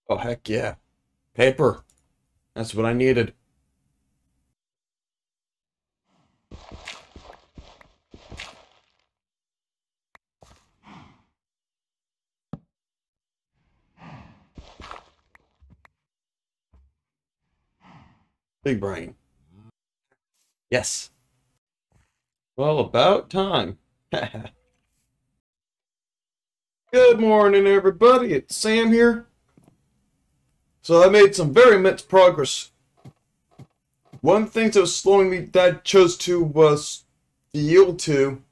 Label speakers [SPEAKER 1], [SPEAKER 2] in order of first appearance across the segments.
[SPEAKER 1] Oh, heck yeah. Paper. That's what I needed. Big brain. Yes. Well, about time. Good morning, everybody. It's Sam here. So I made some very immense progress. One of the things that was slowing me that I chose to was yield to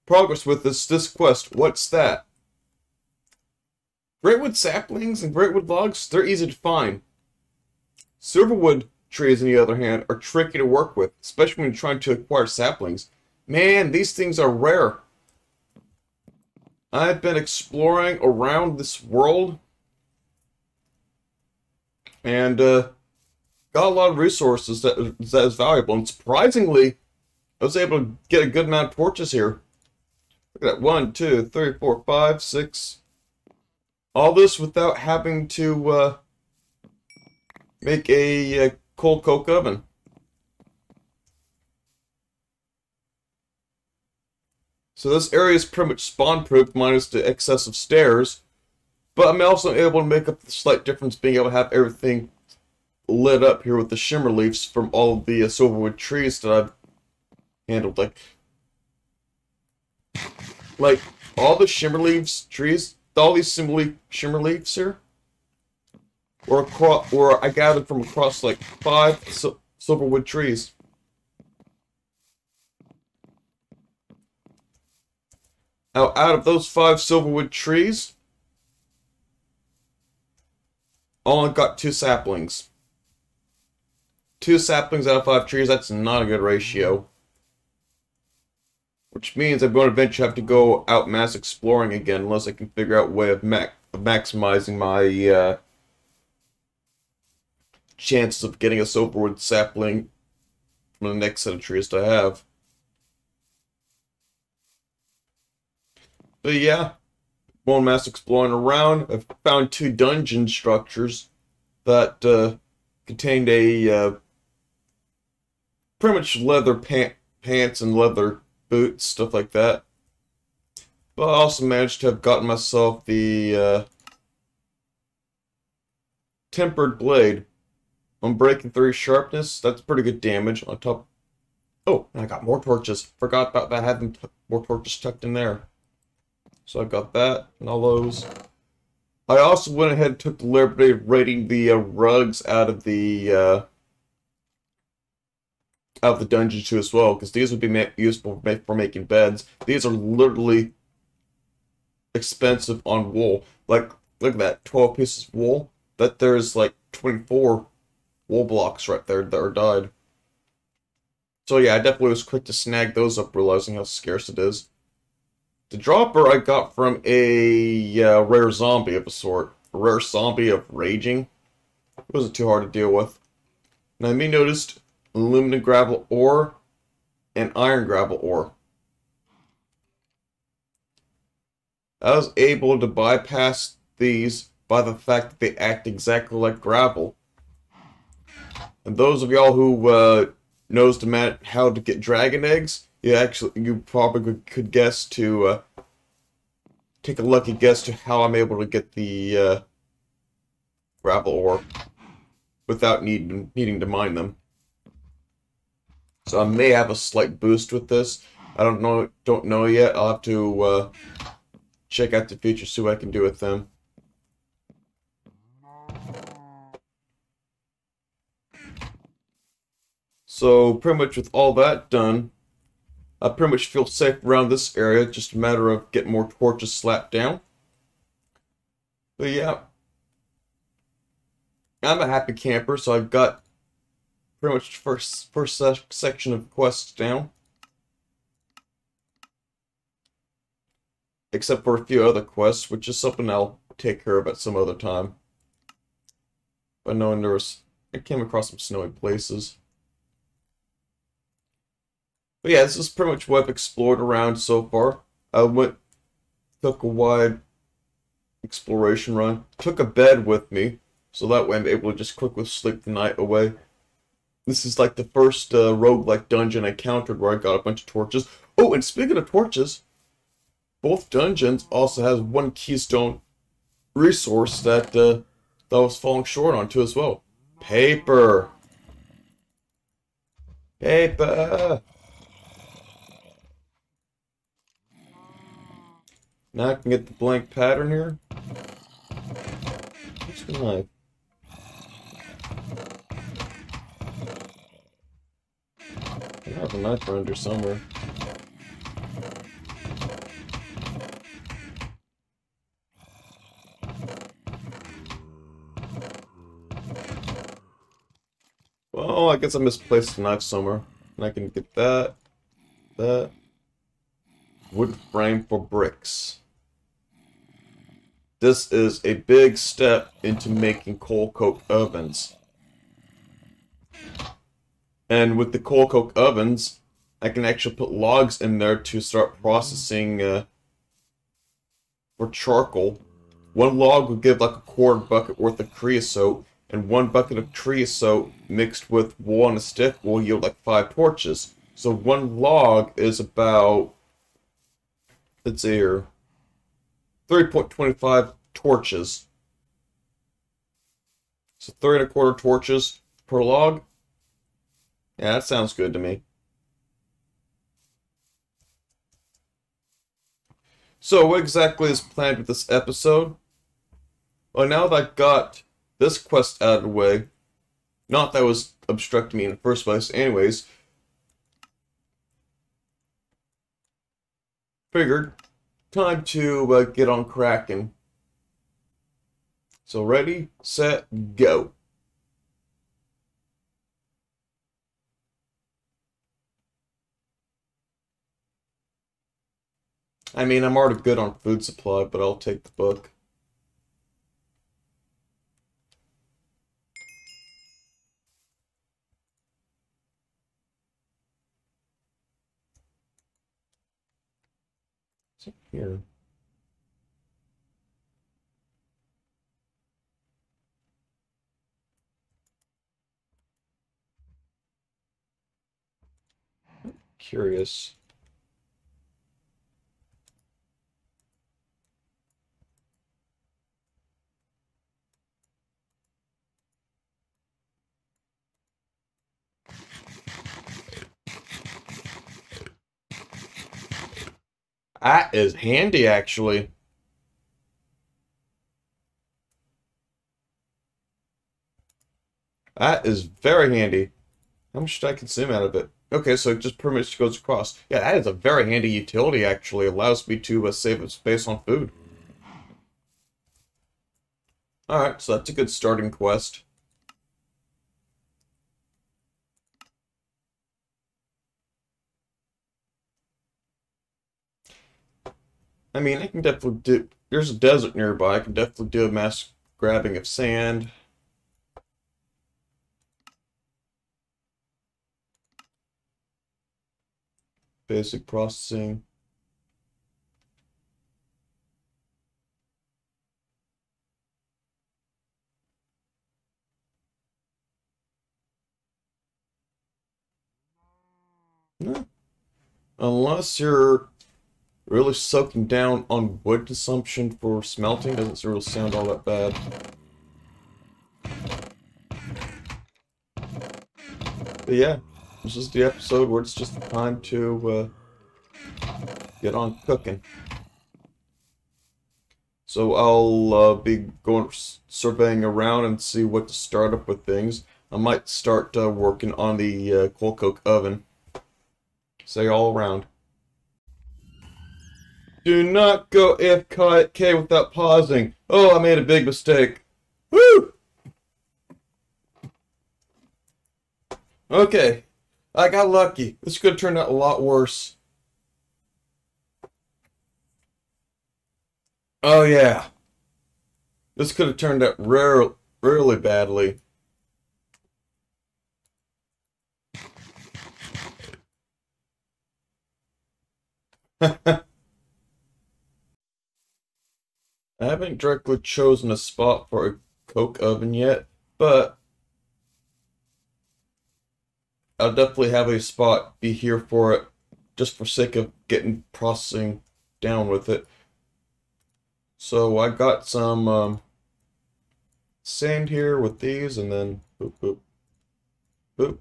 [SPEAKER 1] progress with this quest. What's that? Greatwood saplings and greatwood logs, they're easy to find. Silverwood trees, on the other hand, are tricky to work with, especially when you're trying to acquire saplings. Man, these things are rare. I've been exploring around this world and got a lot of resources that is valuable. And surprisingly, I was able to get a good amount of torches here. Look at that. 1, 2, 3, 4, 5, 6. All this without having to make a coal coke oven. So this area is pretty much spawn-proof minus the excessive stairs. But I'm also able to make up the slight difference being able to have everything lit up here with the shimmer leaves from all of the silverwood trees that I've handled. Like all the shimmer leaves trees, all these shimmer leaves here, or I gathered from across like 5 silverwood trees. Now, out of those 5 silverwood trees, I only got 2 saplings. 2 saplings out of 5 trees, that's not a good ratio. Which means I'm going to eventually have to go out mass exploring again unless I can figure out a way of maximizing my chances of getting a silverwood sapling from the next set of trees that I have. But yeah, going mass exploring around, I've found 2 dungeon structures that contained a pretty much leather pants and leather boots, stuff like that. But I also managed to have gotten myself the tempered blade. Unbreaking 3 sharpness, that's pretty good damage on top. Oh, and I got more torches. Forgot about that, having more torches tucked in there. So I got that and all those. I also went ahead and took the liberty of raiding the rugs out of the dungeon too as well, because these would be useful for making beds. These are literally expensive on wool. Like, look at that, 12 pieces of wool. That there's like 24 wool blocks right there that are dyed. So yeah, I definitely was quick to snag those up, realizing how scarce it is. The dropper I got from a rare zombie of a sort. A rare zombie of raging. It wasn't too hard to deal with. Now, I noticed aluminum gravel ore and iron gravel ore. I was able to bypass these by the fact that they act exactly like gravel. And those of y'all who knows how to get dragon eggs, you probably could guess to take a lucky guess to how I'm able to get the gravel ore without needing to mine them. So I may have a slight boost with this. I don't know yet. I'll have to check out the features, see what I can do with them. So pretty much with all that done, I pretty much feel safe around this area. Just a matter of getting more torches slapped down. But yeah, I'm a happy camper, so I've got pretty much the first section of quests down. Except for a few other quests, which is something I'll take care of at some other time. But knowing I came across some snowy places. But yeah, this is pretty much what I've explored around so far. I took a wide exploration run. Took a bed with me, so that way I'm able to just quickly sleep the night away. This is like the first roguelike dungeon I encountered where I got a bunch of torches. Oh, and speaking of torches, both dungeons also has one keystone resource that that was falling short on too as well. Paper. Paper. Now I can get the blank pattern here. What's the knife? I have a knife around here somewhere. Well, I guess I misplaced a knife somewhere. And I can get that. That. Wood frame for bricks. This is a big step into making coal coke ovens. And with the coal coke ovens, I can actually put logs in there to start processing for charcoal. One log would give like a quarter bucket worth of creosote, and 1 bucket of creosote mixed with wool on a stick will yield like 5 torches. So 1 log is about, let's see here, 3.25 torches. So 3¼ torches per log. Yeah, that sounds good to me. So what exactly is planned with this episode? Well, now that I've got this quest out of the way, not that was obstructing me in the first place anyways, figured, time to get on cracking. So ready, set, go. I mean, I'm already good on food supply, but I'll take the book. What's up here? Curious. That is handy, actually. That is very handy. How much did I consume out of it? Okay, so it just pretty much goes across. Yeah, that is a very handy utility, actually. It allows me to save space on food. Alright, so that's a good starting quest. I mean, I can definitely do... There's a desert nearby. I can definitely do a mass grabbing of sand. Basic processing. No. Unless you're really soaking down on wood consumption for smelting, doesn't really sound all that bad. But yeah, this is the episode where it's just time to get on cooking. So I'll be going surveying around and see what to start up with things. I might start working on the coal coke oven. Say all around. Do not go AFK without pausing. Oh, I made a big mistake. Woo! Okay, I got lucky. This could have turned out a lot worse. Oh yeah, this could have turned out really badly. I haven't directly chosen a spot for a coke oven yet, but I'll definitely have a spot be here for it, just for sake of getting processing down with it. So I got some sand here with these, and then boop, boop, boop.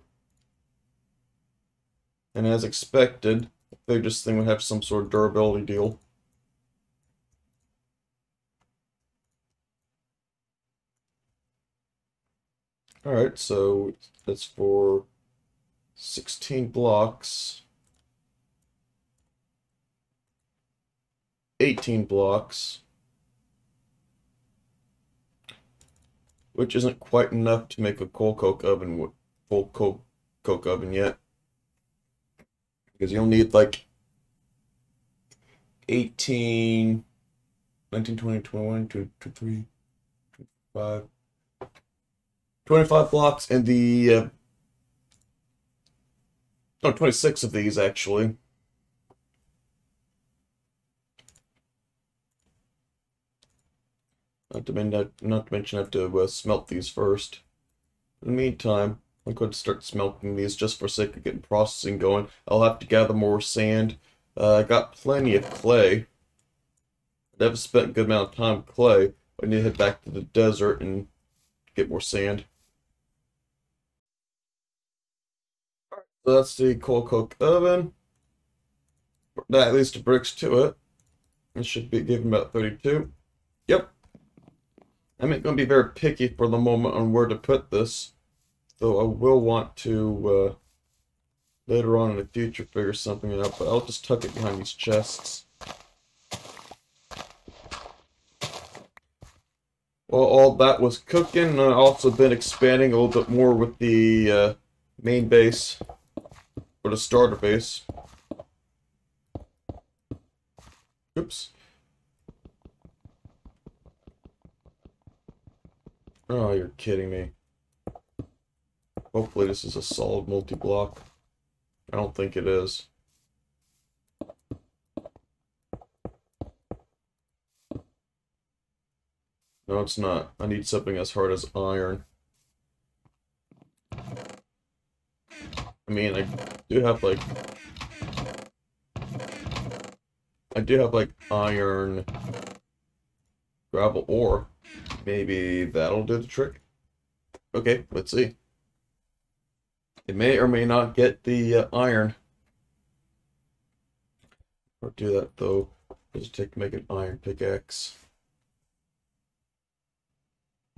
[SPEAKER 1] And as expected, I figured this thing would have some sort of durability deal. Alright, so that's for 16 blocks, 18 blocks, which isn't quite enough to make a full coke oven yet, because you'll need like 18, 19, 20, 21, 22, 25, 25 blocks, and the no, 26 of these actually. Not to mention I have to smelt these first. In the meantime, I'm going to start smelting these just for sake of getting processing going. I'll have to gather more sand. I got plenty of clay. I've spent a good amount of time with clay. I need to head back to the desert and get more sand. So that's the coal coke oven. That at least bricks to it. It should be giving about 32. Yep. I'm not going to be very picky for the moment on where to put this, though I will want to later on in the future figure something out, but I'll just tuck it behind these chests. Well, all that was cooking. I've also been expanding a little bit more with the main base, or the starter base. Oops. Oh, you're kidding me. Hopefully this is a solid multi-block. I don't think it is. No, it's not. I need something as hard as iron. I mean, I do have like iron gravel ore. Maybe that'll do the trick. Okay, let's see. It may or may not get the iron. Or do that though. Just make an iron pickaxe.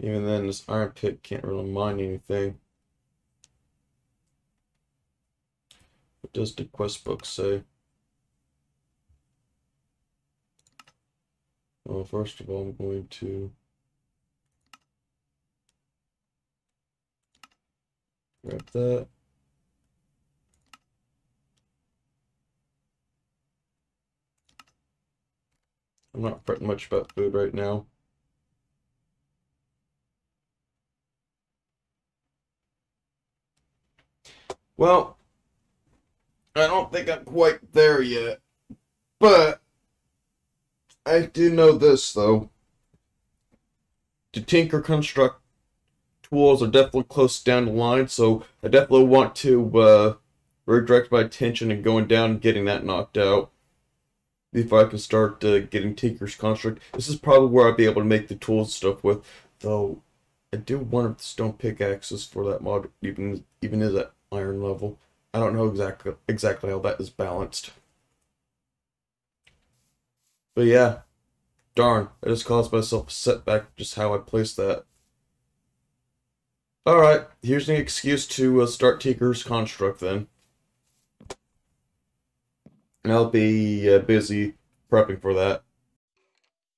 [SPEAKER 1] Even then, this iron pick can't really mine anything. What does the quest book say? Well, first of all, I'm going to grab that. I'm not fretting much about food right now. Well, I don't think I'm quite there yet, but I do know this, though. The Tinker Construct tools are definitely close down the line, so I definitely want to redirect my attention and going down and getting that knocked out before I can start getting Tinker's Construct. This is probably where I'll be able to make the tools stuff with, though I do wonder if the stone pickaxes for that mod even is at iron level. I don't know exactly how that is balanced. But yeah, darn, I just caused myself a setback just how I placed that. Alright, here's an excuse to start Tinker's Construct then. And I'll be busy prepping for that.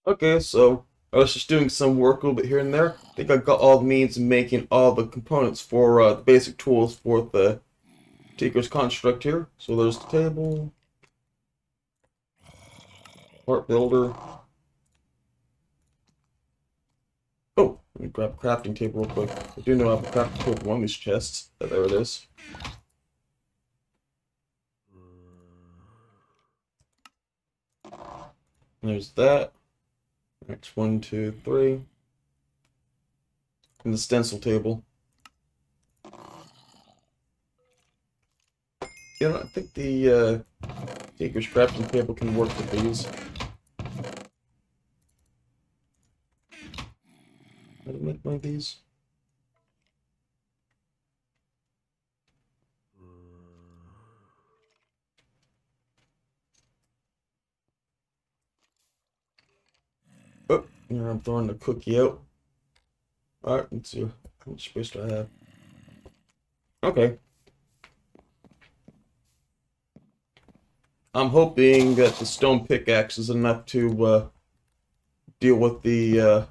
[SPEAKER 1] Okay, so I was just doing some work a little bit here and there. I think I got all the means of making all the components for the basic tools for the Tinker's Construct here. So there's the table, part builder. Oh, let me grab a crafting table real quick. I do know I have a crafting table for one of these chests. There it is. And there's that. That's 1, 2, 3. And the stencil table. You know, I think the Tinker's crafting table can work with these. How do I make one of these? Oh, here I'm throwing the cookie out. Alright, let's see. How much space do I have? Okay. I'm hoping that the stone pickaxe is enough to deal with the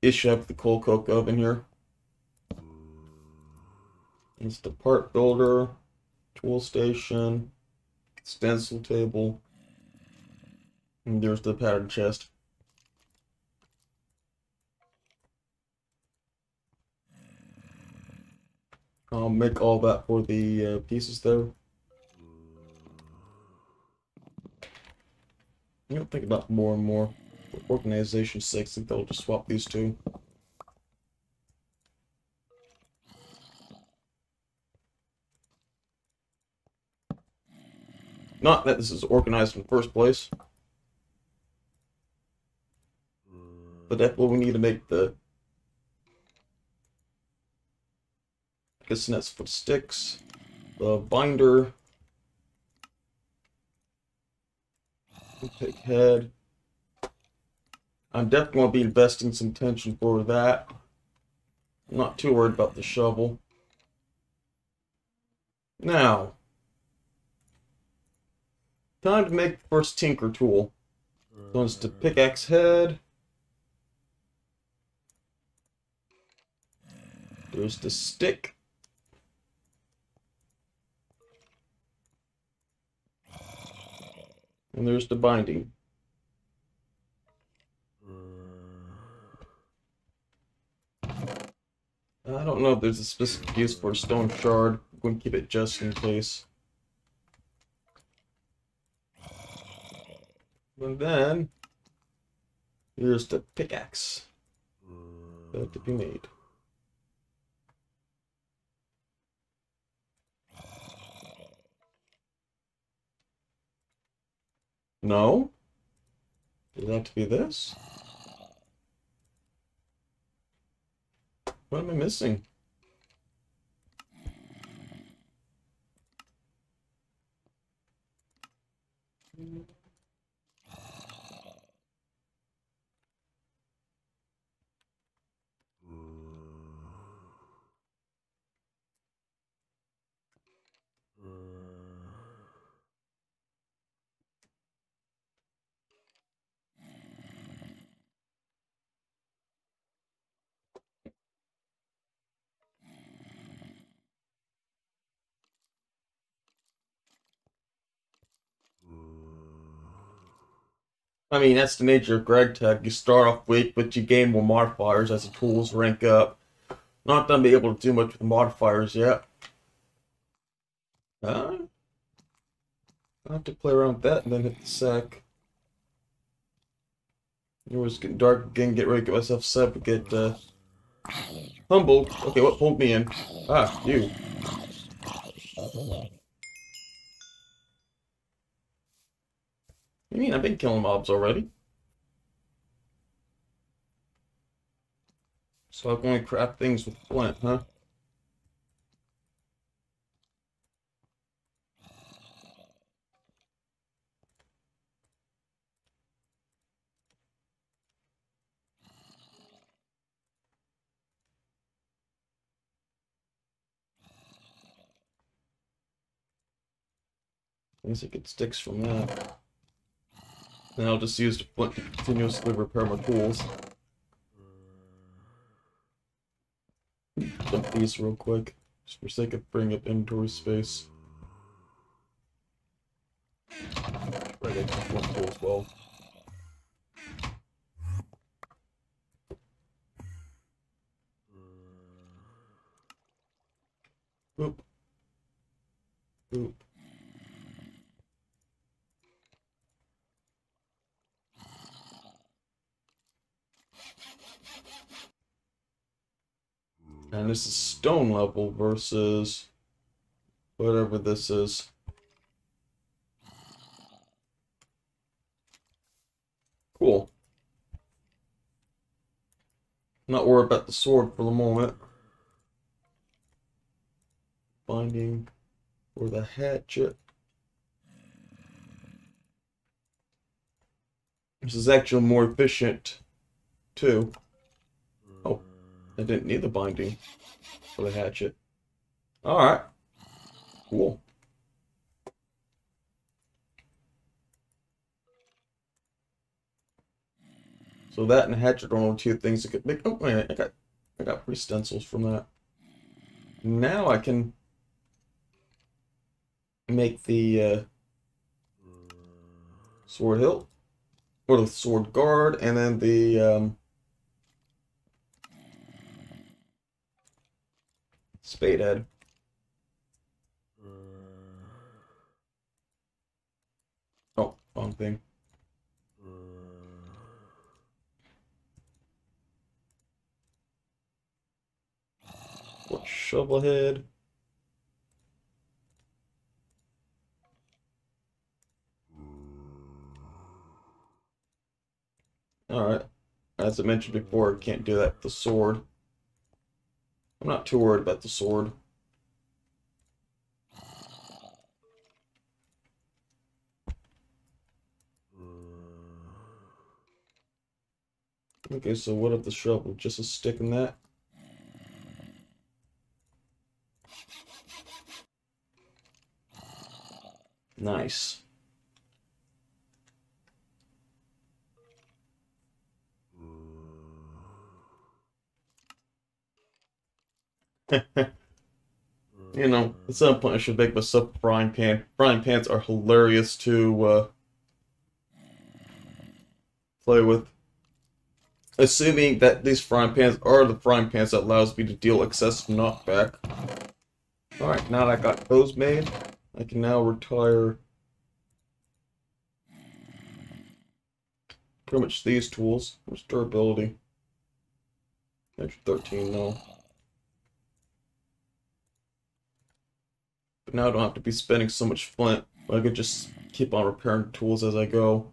[SPEAKER 1] issue with the coal coke oven here. It's the part builder, tool station, stencil table, and there's the pattern chest. I'll make all that for the pieces though. You know, think about more and more. For organization's sake, I think they'll just swap these two. Not that this is organized in the first place. But that's what we need to make the... I guess that's for the sticks. The binder. Pick head. I'm definitely going to be investing some attention for that. I'm not too worried about the shovel. Now, time to make the first tinker tool. So it's the pickaxe head. There's the stick. And there's the binding. I don't know if there's a specific use for a stone shard. I'm going to keep it just in case. And then, here's the pickaxe that to be made. No? Does it have to be this? What am I missing? I mean, that's the nature of Greg Tech. You start off weak, but you gain more modifiers as the tools rank up. Not done be able to do much with the modifiers yet. I'll have to play around with that and then hit the sack. It was getting dark again, get ready to get myself set up, get humbled. Okay, what pulled me in? Ah, you. You mean I've been killing mobs already? So I'm going to craft things with flint, huh? I guess I get sticks from that. Then I'll just use the flint to continuously repair my tools. Dump these real quick, just for sake of bringing up inventory space. Right, I can flint tool as well. Boop. Boop. And this is stone level versus whatever this is. Cool. Not worried about the sword for the moment. Binding for the hatchet. This is actually more efficient too. Oh, I didn't need the binding for the hatchet. Alright. Cool. So that and the hatchet are only two things that could make. Oh wait, I got pretty stencils from that. Now I can make the sword hilt or the sword guard, and then the spade head. Oh, wrong thing. What shovel head? Alright. As I mentioned before, I can't do that with the sword. I'm not too worried about the sword. Okay, so what if the shovel? Just a stick in that? Nice. You know, at some point I should make myself a frying pan. Frying pans are hilarious to play with. Assuming that these frying pans are the frying pans that allows me to deal excessive knockback. Alright, now that I got those made, I can now retire pretty much these tools. What's durability? Extra 13, no. But now I don't have to be spending so much flint. I could just keep on repairing tools as I go.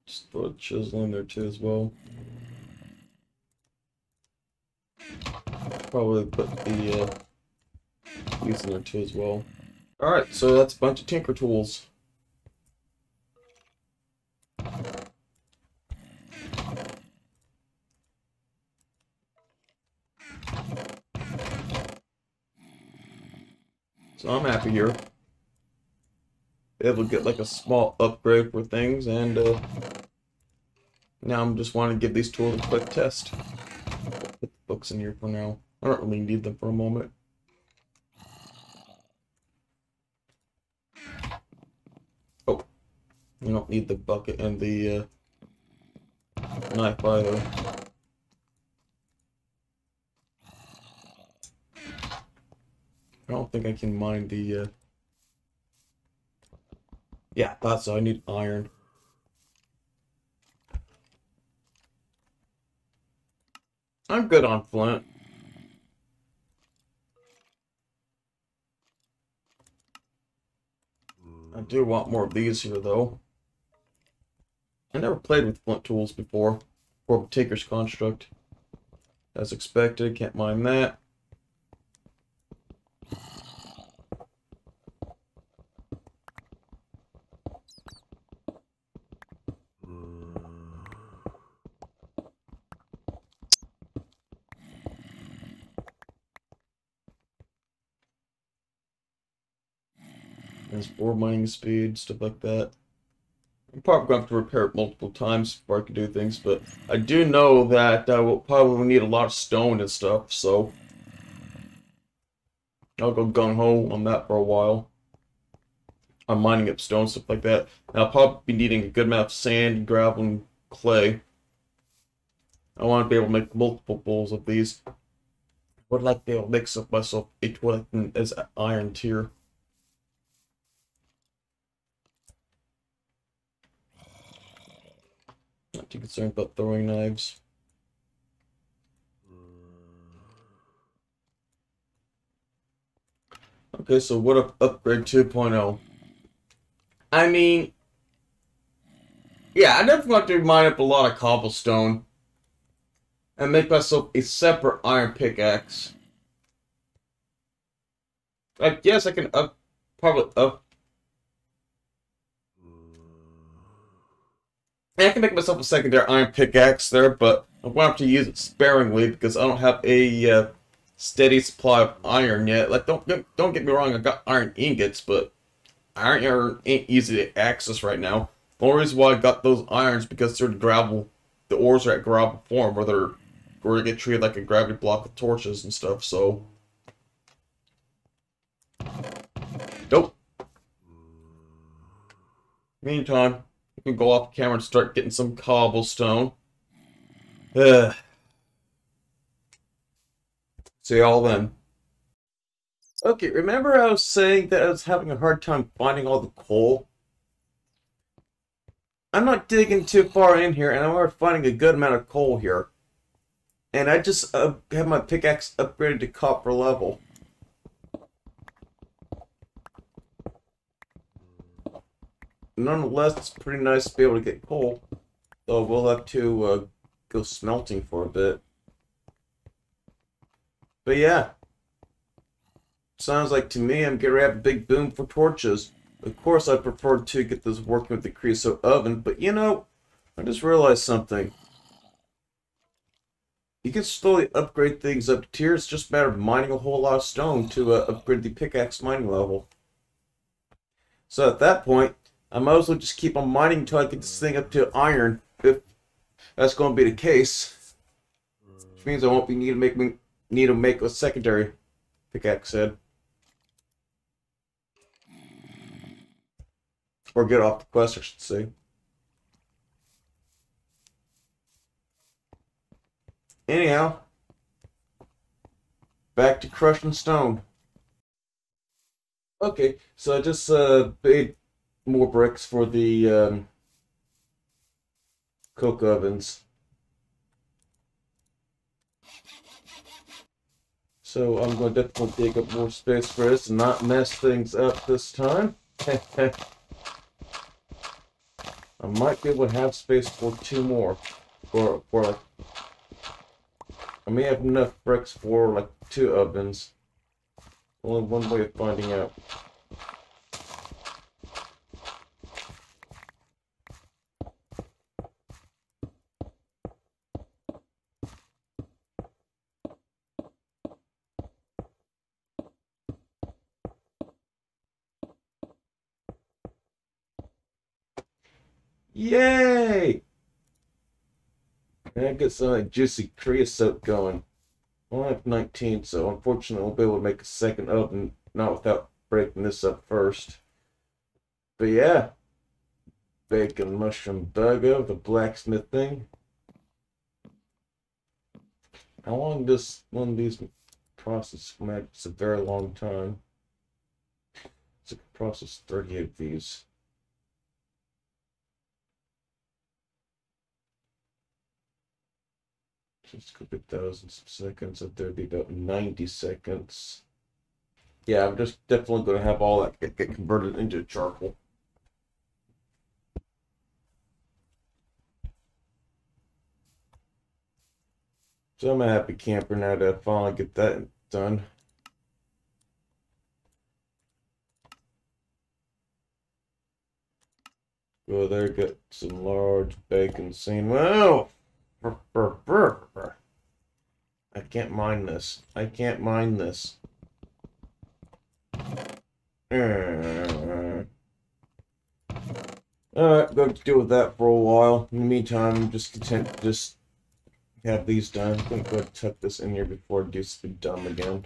[SPEAKER 1] Just throw a chisel in there too as well. Probably put the these in there too as well. Alright, so that's a bunch of tinker tools. So I'm happy here. Able to get like a small upgrade for things, and now I'm just wanting to give these tools a quick test. Put the books in here for now. I don't really need them for a moment. Oh, you don't need the bucket and the knife either. I don't think I can mine the yeah, thought so. I need iron. I'm good on flint. I do want more of these here, though. I never played with flint tools before. Or Tinker's Construct. As expected, can't mind that. There's 4 mining speed, stuff like that. I'm probably going to have to repair it multiple times before I can do things, but I do know that I will probably need a lot of stone and stuff, so I'll go gung-ho on that for a while. I'm mining up stone, stuff like that. And I'll probably be needing a good amount of sand, gravel, and clay. I want to be able to make multiple bowls of these. I would like to be able to mix up myself each one as iron tier. Not too concerned about throwing knives. Okay, so what up upgrade 2.0? I mean, yeah, I definitely want to mine up a lot of cobblestone and make myself a separate iron pickaxe. I guess I can probably I can make myself a secondary iron pickaxe there, but I'm going to have to use it sparingly because I don't have a steady supply of iron yet. Like, don't get me wrong, I got iron ingots, but iron ain't easy to access right now. The only reason why I got those irons because they're gravel. The ores are at gravel form, where they get treated like a gravity block with torches and stuff. So, nope. Meantime, we can go off camera and start getting some cobblestone. Ugh. See y'all then. Okay, remember I was saying that I was having a hard time finding all the coal? I'm not digging too far in here, and I'm already finding a good amount of coal here. And I just have my pickaxe upgraded to copper level. Nonetheless, it's pretty nice to be able to get coal. Though we'll have to go smelting for a bit. But yeah. Sounds like to me I'm getting to have a big boom for torches. Of course, I prefer to get this working with the creosote oven, but you know, I just realized something. You can slowly upgrade things up to tiers, it's just a matter of mining a whole lot of stone to upgrade the pickaxe mining level. So at that point, I might as well just keep on mining until I get this thing up to iron, if that's going to be the case. Which means I won't be need to make a secondary pickaxe head. Or get off the quest, I should say. Anyhow, back to crushing stone. Okay, so I just made more bricks for the coke ovens. So I'm going to definitely dig up more space for this and not mess things up this time. I might be able to have space for 2 more. For like, I may have enough bricks for like 2 ovens. Only one way of finding out. Yay! And I get some like juicy creosote going. I only have 19, so unfortunately I won't be able to make a second oven, not without breaking this up first. But yeah, bacon mushroom burger, the blacksmith thing. How long does one of these process? It's a very long time. It's a process 38 of these. Just could be thousands of seconds, so there'd be about 90 seconds. Yeah, I'm just definitely going to have all that get converted into charcoal. So I'm a happy camper now to finally get that done. Go there, get some large bacon scene. Wow! I can't mine this. I can't mine this. Alright, going to deal with that for a while. In the meantime, I'm just content to just have these done. I'm going to go ahead and tuck this in here before it gets to be dumb again.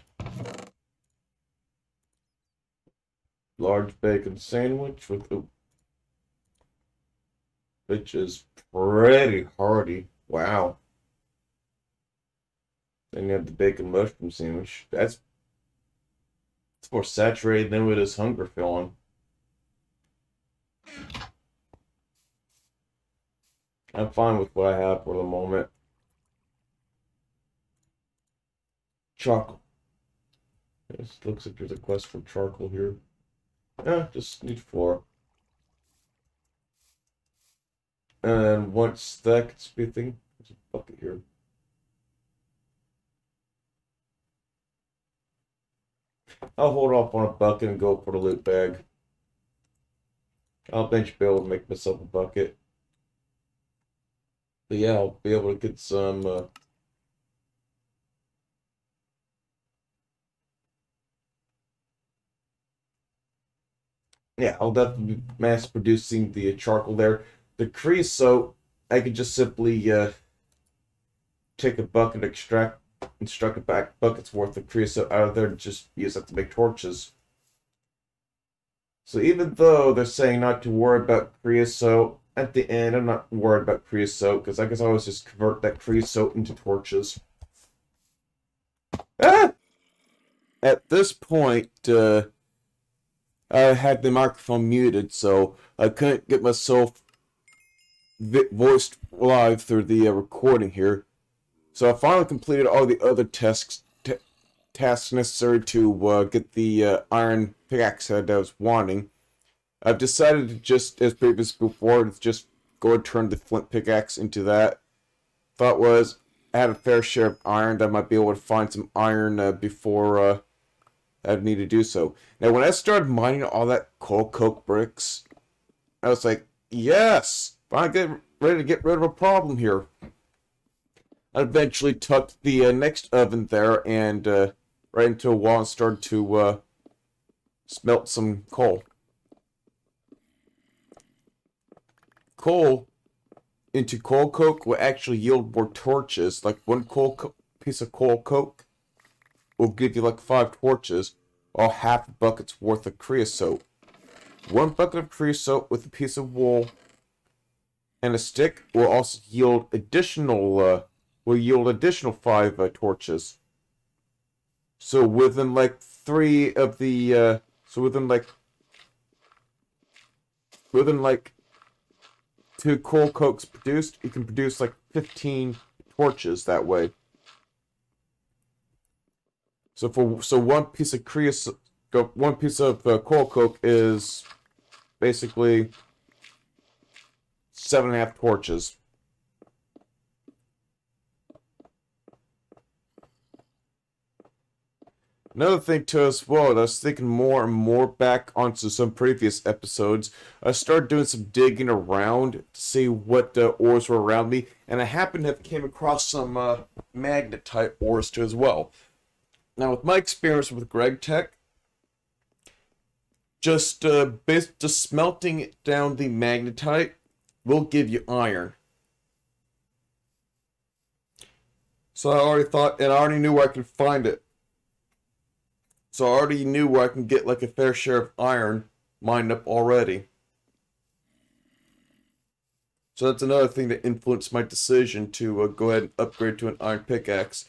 [SPEAKER 1] Large bacon sandwich with which is pretty hearty. Wow. Then you have the bacon mushroom sandwich. It's more saturated than with his hunger feeling. I'm fine with what I have for the moment. Chocolate. This looks like there's a quest for charcoal here. Yeah, just need 4. And once that gets be a thing, there's a bucket here. I'll hold off on a bucket and go for the loot bag. I'll eventually be able to make myself a bucket. But yeah, I'll be able to get some yeah, I'll definitely be mass producing the charcoal there. The creosote, I could just simply take a bucket, extract it back buckets worth of creosote out of there, and just use that to make torches. So even though they're saying not to worry about creosote, at the end I'm not worried about creosote, because I guess I always just convert that creosote into torches. Ah! At this point, I had the microphone muted, so I couldn't get myself voiced live through the recording here. So I finally completed all the other tasks necessary to get the iron pickaxe that I was wanting. I've decided to just, as previously before, to just go and turn the flint pickaxe into that. Thought was, I had a fair share of iron, that I might be able to find some iron before I'd need to do so. Now, when I started mining all that coal coke bricks, I was like, yes! I'm getting ready to get rid of a problem here. I eventually tucked the next oven there and right into a wall and started to smelt some coal. Coal into coal coke will actually yield more torches. Like one piece of coal coke will give you like 5 torches, or half a bucket's worth of creosote. 1 bucket of creosote with a piece of wool and a stick will also yield additional 5 torches. So within like 3 of the within like 2 coal cokes produced, you can produce like 15 torches that way. So 1 piece of creosote, 1 piece of coal coke is basically 7.5 torches. Another thing too as well, I was thinking more and more back onto some previous episodes. I started doing some digging around to see what ores were around me, and I happened to have came across some magnetite ores too as well. Now, with my experience with Greg Tech, just smelting down the magnetite will give you iron. So I already thought, and I already knew where I could find it. So I already knew where I can get like a fair share of iron mined up already. So that's another thing that influenced my decision to go ahead and upgrade to an iron pickaxe.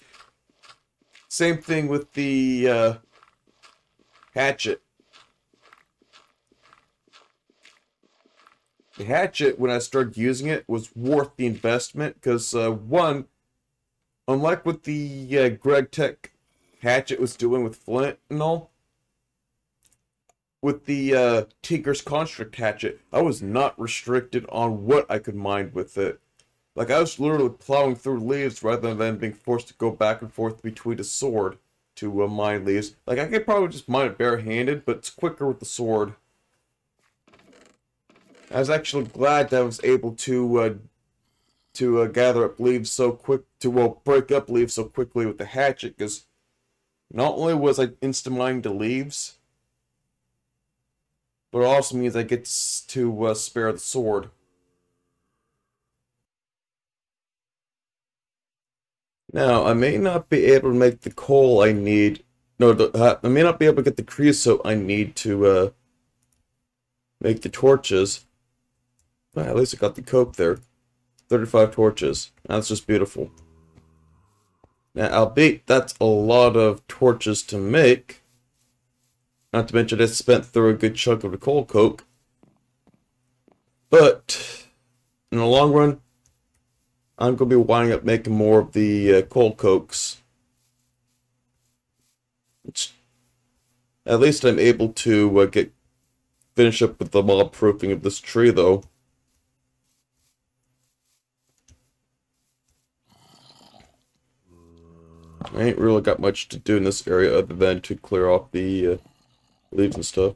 [SPEAKER 1] Same thing with the hatchet. The hatchet, when I started using it, was worth the investment because, one, unlike what the Greg Tech hatchet was doing with flint and all, with the Tinker's Construct hatchet, I was not restricted on what I could mine with it. Like, I was literally plowing through leaves rather than being forced to go back and forth between a sword to mine leaves. Like, I could probably just mine it barehanded, but it's quicker with the sword. I was actually glad that I was able to gather up leaves so quick, break up leaves so quickly with the hatchet, because not only was I insta-mining the leaves, but it also means I get to spare the sword. Now, I may not be able to make the coal I need. No, I may not be able to get the creosote I need to make the torches. But at least I got the coke there. 35 torches. That's just beautiful. Now, albeit that's a lot of torches to make. Not to mention I spent through a good chunk of the coal coke. But in the long run, I'm going to be winding up making more of the coal cokes. At least I'm able to finish up with the mob proofing of this tree, though. I ain't really got much to do in this area other than to clear off the leaves and stuff.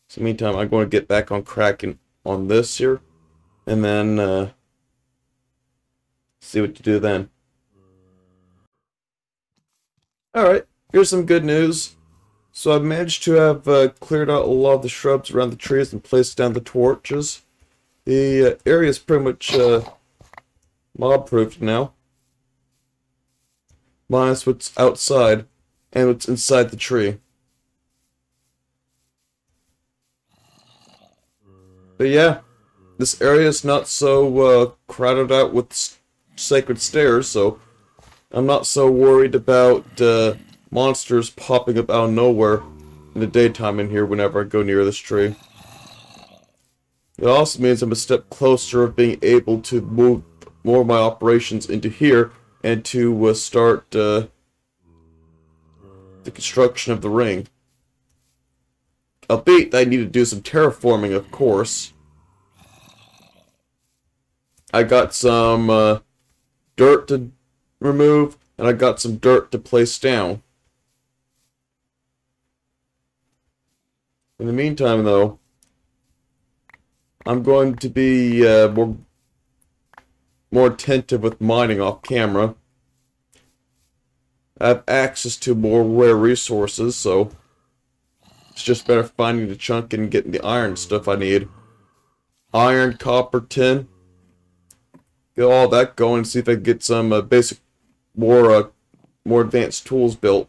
[SPEAKER 1] So meantime, I'm going to get back on cracking on this here, and then see what to do then. Alright, here's some good news. So I've managed to have cleared out a lot of the shrubs around the trees and placed down the torches. The area is pretty much mob-proofed now. Minus what's outside and what's inside the tree. But yeah, this area is not so crowded out with sacred stairs, so I'm not so worried about monsters popping up out of nowhere in the daytime in here whenever I go near this tree. It also means I'm a step closer of being able to move more of my operations into here and to start the construction of the ring. Albeit I need to do some terraforming, of course. I got some dirt to remove, and I got some dirt to place down. In the meantime, though, I'm going to be more attentive with mining off camera. I have access to more rare resources, so it's just better finding the chunk and getting the iron stuff I need. Iron, copper, tin. Get all that going and see if I can get some basic, more advanced tools built.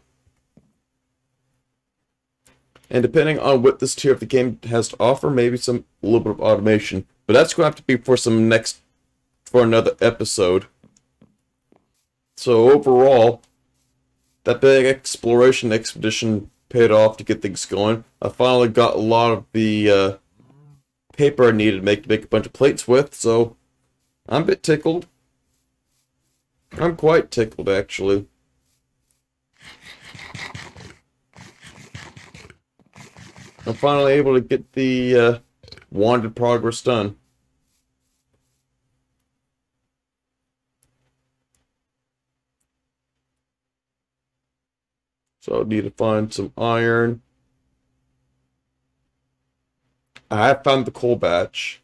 [SPEAKER 1] And depending on what this tier of the game has to offer, maybe a little bit of automation. But that's going to have to be for another episode. So overall, that big exploration expedition paid off to get things going. I finally got a lot of the paper I needed to make a bunch of plates with, so I'm a bit tickled. I'm quite tickled, actually. I'm finally able to get the wanted progress done. So I need to find some iron. I have found the coal batch.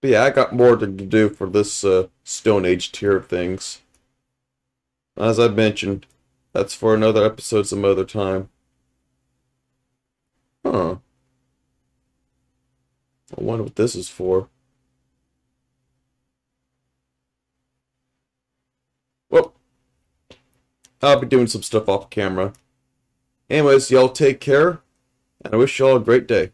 [SPEAKER 1] But yeah, I got more to do for this Stone Age tier of things. As I mentioned, that's for another episode some other time. Huh. I wonder what this is for. Well, I'll be doing some stuff off camera. Anyways, y'all take care, and I wish y'all a great day.